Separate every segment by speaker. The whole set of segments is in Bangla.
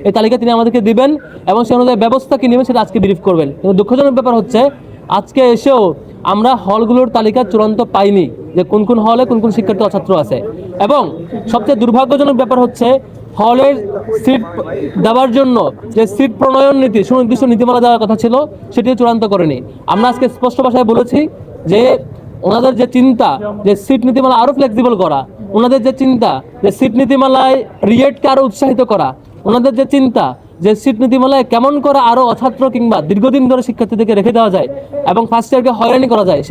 Speaker 1: এই তালিকা তিনি আমাদেরকে দিবেন এবং সে অনুযায়ী ব্যবস্থা কি নেবেন সেটা আজকে ব্রিফ করবেন। কিন্তু দুঃখজনক ব্যাপার হচ্ছে আজকে এসেও আমরা হলগুলোর তালিকা চূড়ান্ত পাইনি যে কোন কোন হলে কোন কোন শিক্ষার্থী অছাত্র আছে। এবং সবচেয়ে দুর্ভাগ্যজনক ব্যাপার হচ্ছে হলের সিট দেওয়ার জন্য যে সিট প্রণয়ন নীতি সুনির্দিষ্ট নীতিমালা দেওয়ার কথা ছিল সেটিও চূড়ান্ত করেনি। আমরা আজকে স্পষ্ট ভাষায় বলেছি যে ওনাদের যে চিন্তা যে সিট নীতিমালা আরও ফ্লেক্সিবল করা, ওনাদের যে চিন্তা যে সিট নীতিমালায় রিয়েটকে আরও উৎসাহিত করা, ওনাদের যে চিন্তা যে সিট নীতিমালায় কেমন করে আরও অছাত্র কিংবা দীর্ঘদিন ধরে শিক্ষার্থীদেরকে রেখে দেওয়া যায় এবং ফার্স্ট ইয়ারকে হয়রানি করা যায়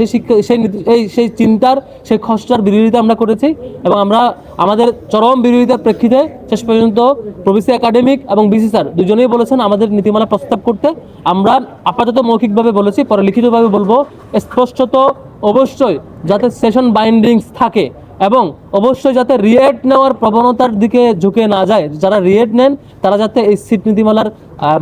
Speaker 1: সেই চিন্তার সেই খসড়ার বিরোধিতা আমরা করেছি। এবং আমরা আমাদের চরম বিরোধিতার প্রেক্ষিতে শেষ পর্যন্ত প্রভিসি একাডেমিক এবং বিসি স্যার দুজনেই বলেছেন আমাদের নীতিমালা প্রস্তাব করতে। আমরা আপাতত মৌখিকভাবে বলেছি, পরে লিখিতভাবে বলবো। স্পষ্টত অবশ্যই যাতে সেশন বাইন্ডিংস থাকে এবং অবশ্যই যাতে রিয়েট নেওয়ার প্রবণতার দিকে ঝুঁকে না যায়। যারা রিয়েট নেন তারা যাতে এই সিট নীতিমালার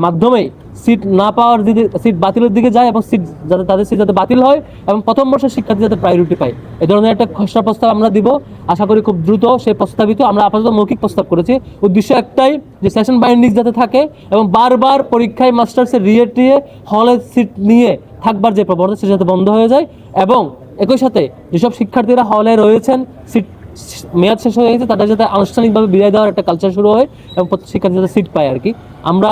Speaker 1: মাধ্যমেই সিট না পাওয়ার দিকে, সিট বাতিলের দিকে যায় এবং সিট যাতে তাদের সিট যাতে বাতিল হয় এবং প্রথম বর্ষের শিক্ষার্থী যাতে প্রায়োরিটি পায়, এই ধরনের একটা খসড়া প্রস্তাব আমরা দিব। আশা করি খুব দ্রুত সেই প্রস্তাবিত, আমরা আপাতত মৌখিক প্রস্তাব করেছি। উদ্দেশ্য একটাই যে সেশন বাইন্ডিংস যাতে থাকে এবং বারবার পরীক্ষায় মাস্টার্সের রিয়েট নিয়ে হলে সিট নিয়ে থাকবার যে প্রবণতা সেটা যাতে বন্ধ হয়ে যায় এবং একই সাথে যেসব শিক্ষার্থীরা হলে রয়েছেন সিট মেয়াদ শেষ হয়ে গেছে তাদের যাতে আনুষ্ঠানিকভাবে বিদায় দেওয়ার একটা কালচার শুরু হয় এবং প্রত্যেক শিক্ষার্থী যাতে সিট পায় আর কি। আমরা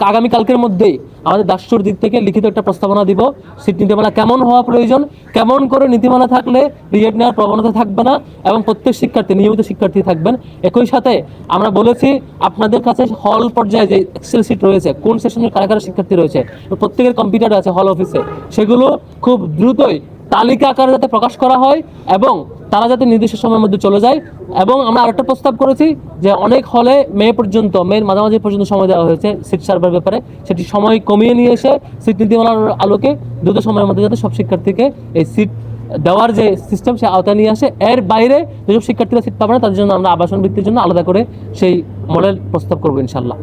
Speaker 1: আগামীকালকের মধ্যেই আমাদের ডাকসুর দিক থেকে লিখিত একটা প্রস্তাবনা দিব সিট নীতিমালা কেমন হওয়া প্রয়োজন, কেমন করে নীতিমালা থাকলে রিয়েট নেওয়ার প্রবণতা থাকবে না এবং প্রত্যেক শিক্ষার্থী নিয়মিত শিক্ষার্থী থাকবেন। একই সাথে আমরা বলেছি আপনাদের কাছে হল পর্যায়ে যে এক্সেল সিট রয়েছে, কোন সেশনের কারা কারা শিক্ষার্থী রয়েছে, প্রত্যেকের কম্পিউটার আছে হল অফিসে, সেগুলো খুব দ্রুতই তালিকা আকারে যাতে প্রকাশ করা হয় এবং তারা যাতে নির্দিষ্ট সময়ের মধ্যে চলে যায়। এবং আমরা আরেকটা প্রস্তাব করেছি যে অনেক হলে মেয়ের মাঝামাঝি পর্যন্ত সময় দেওয়া হয়েছে সিট সার্ভার ব্যাপারে, সেটি সময় কমিয়ে নিয়ে এসে সিট নীতিমালার আলোকে দ্রুত সময়ের মধ্যে যাতে সব শিক্ষার্থীকে এই সিট দেওয়ার যে সিস্টেম সে আওতায় নিয়ে আসে। এর বাইরে যেসব শিক্ষার্থীরা সিট পাবে না তাদের জন্য আমরা আবাসন ভিত্তির জন্য আলাদা করে সেই মডেল প্রস্তাব করবো ইনশাল্লাহ।